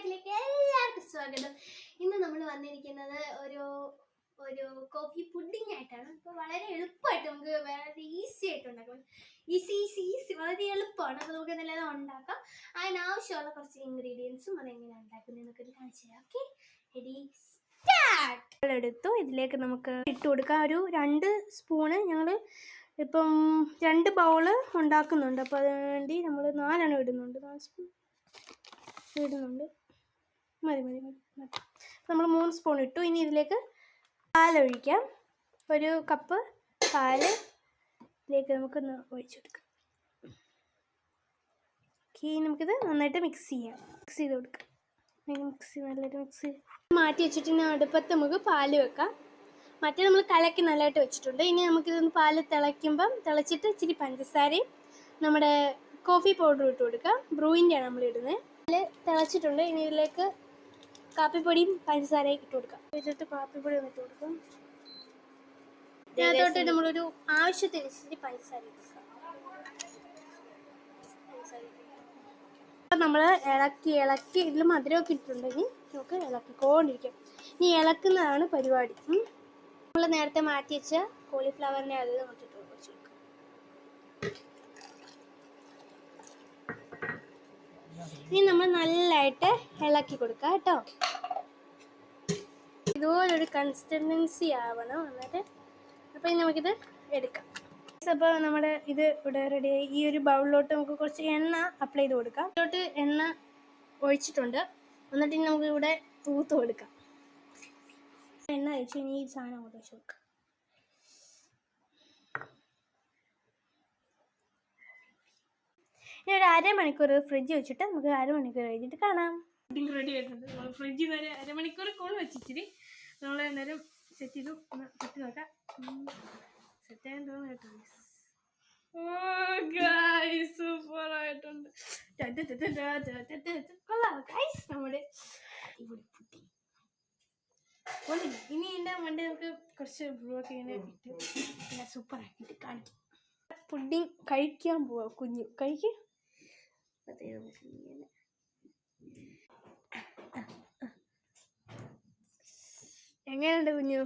വ്ളോഗിലേക്ക് എല്ലാവർക്കും സ്വാഗതം. ഇന്ന് നമ്മൾ വന്നിരിക്കുന്നത് ഒരു കോഫി പുഡിംഗ് ആയിട്ടാണ്. അപ്പോൾ വളരെ എളുപ്പമായിട്ട് നമുക്ക് വളരെ ഈസി ആയിട്ട് ഉണ്ടാക്കാം. ഈസി വളരെ എളുപ്പമാണ്. അപ്പോൾ നമുക്ക് എന്തെല്ലാം ഉണ്ടാക്കാം. അതിനാവശ്യമുള്ള കുറച്ച് ഇൻഗ്രീഡിയൻസും അതെങ്ങനെ ഉണ്ടാക്കുന്നതെന്നൊക്കെ കാണിച്ചു തരാം. Okay, ready start. എടുത്തു, ഇതിലേക്ക് നമുക്ക് ഇട്ട് കൊടുക്കാം. ഒരു 2 സ്പൂണ് ഞങ്ങൾ ഇപ്പം 2 ബൗള് ഉണ്ടാക്കുന്നുണ്ട്. അപ്പോൾ അതിന് വേണ്ടി നമ്മൾ 4 ഇടുന്നുണ്ട്. 4 സ്പൂൺ ഇടുന്നുണ്ട്. മതി നമ്മൾ 3 സ്പൂൺ ഇട്ടു. ഇനി ഇതിലേക്ക് പാലൊഴിക്കാം. ഒരു കപ്പ് പാല് ഇതിലേക്ക് നമുക്കൊന്ന് ഒഴിച്ചെടുക്കാം. നമുക്കിത് നന്നായിട്ട് മിക്സ് ചെയ്ത് കൊടുക്കാം. നല്ലതായിട്ട് മിക്സ് മാറ്റി വെച്ചിട്ട് അടുപ്പത്ത് നമുക്ക് പാല് വെക്കാം. മറ്റേ നമ്മൾ കലക്കി നല്ലതായിട്ട് വെച്ചിട്ടുണ്ട്. ഇനി നമുക്കിതൊന്ന് പാല് തിളച്ചിട്ട് ഇച്ചിരി പഞ്ചസാരയും നമ്മുടെ കോഫി പൗഡർ ഇട്ട് കൊടുക്കാം. ബ്രൂയിൻ്റെയാണ് നമ്മൾ ഇടുന്നത്. പാല് തിളച്ചിട്ടുണ്ട്. ഇനി ഇതിലേക്ക് കാപ്പിപ്പൊടിയും പഞ്ചസാരയും ഇട്ട് കൊടുക്കാം. ഇതിട്ട് കാപ്പിപ്പൊടി ഒന്ന് ഇട്ട് കൊടുക്കാം. ഇതിനകത്തോട്ട് നമ്മളൊരു ആവശ്യത്തിനനുസരിച്ച് പഞ്ചസാര ഇട്ട് കൊടുക്കാം. നമ്മൾ ഇളക്കി ഇതിൽ മധുരമൊക്കെ ഇട്ടിട്ടുണ്ടെങ്കിൽ നമുക്ക് ഇളക്കിക്കൊണ്ടിരിക്കാം. ഇനി ഇളക്കുന്നതാണ് പരിപാടി. നമ്മൾ നേരത്തെ മാറ്റി വെച്ച കോളിഫ്ലവറിനെ അത് നമുക്ക് ഇട്ട് കുറച്ച് കൊടുക്കാം. ഇനി നമ്മൾ നല്ലതായിട്ട് ഇളക്കി കൊടുക്കാം കേട്ടോ. ഇതുപോലൊരു കൺസിസ്റ്റൻസി ആവണം. എന്നിട്ട് അപ്പോൾ ഇനി നമുക്കിത് എടുക്കാം. അപ്പോൾ നമ്മുടെ ഇത് ഇവിടെ റെഡിയായി. ഈ ഒരു ബൗളിലോട്ട് നമുക്ക് കുറച്ച് എണ്ണ അപ്ലൈ ചെയ്ത് കൊടുക്കാം. ഇതിലോട്ട് എണ്ണ ഒഴിച്ചിട്ടുണ്ട്. എന്നിട്ട് ഇനി നമുക്ക് ഇവിടെ തൂത്ത് കൊടുക്കാം. എണ്ണ ഒഴിച്ച് ഇനി ഈ സാധനം അങ്ങോട്ട് വെച്ച് കൊടുക്കാം. ഇനി ഒരു അരമണിക്കൂർ ഫ്രിഡ്ജ് വെച്ചിട്ട് നമുക്ക് അരമണിക്കൂർ കഴിഞ്ഞിട്ട് കാണാം. പുഡിംഗ് റെഡി ആയിട്ടുണ്ട്. നമ്മൾ ഫ്രിഡ്ജിൽ നിന്ന് അരമണിക്കൂർ കോൾ വെച്ചിട്ട് നമ്മൾ നേരം സെറ്റ് ചെയ്തു. ഒന്ന് തട്ടി നോക്കാം. സെറ്റാൻ തോന്നുന്നു. സൂപ്പർ ആയിട്ടുണ്ട്. കൊള്ളാം ഗൈസ്, നമ്മുടെ ഇവിടെ പുഡിംഗ്. ഇനി ഇതിൻ്റെ മണ്ടേ നമുക്ക് കുറച്ച് ബ്രൂക്കെ ഇങ്ങനെ ഇട്ട് സൂപ്പർ ആക്കിയിട്ട് കാണിക്കും. പുഡിംഗ് കഴിക്കാൻ പോവാം. കുഞ്ഞു കഴിക്കും. എങ്ങനെയുണ്ട് കുഞ്ഞു?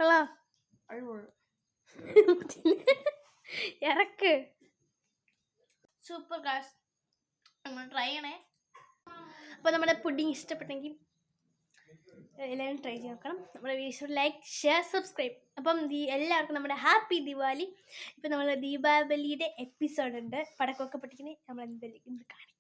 കൊള്ളാം. ഇറക്ക്. സൂപ്പർ ഗൈസ്, നമ്മൾ ട്രൈ ചെയ്യണേ. അപ്പോൾ നമ്മുടെ പുഡിംഗ് ഇഷ്ടപ്പെട്ടെങ്കിൽ എല്ലാവരും ട്രൈ ചെയ്ത് നോക്കണം. നമ്മുടെ വീഡിയോ ലൈക്ക്, ഷെയർ, സബ്സ്ക്രൈബ്. അപ്പം എല്ലാവർക്കും നമ്മുടെ ഹാപ്പി ദിവാലി. ഇപ്പം നമ്മൾ ദീപാവലിയുടെ എപ്പിസോഡുണ്ട്. പടക്കമൊക്കെ പൊട്ടിക്കുന്നത് നമ്മൾ എന്തായാലും ഇന്ന് കാണിക്കും.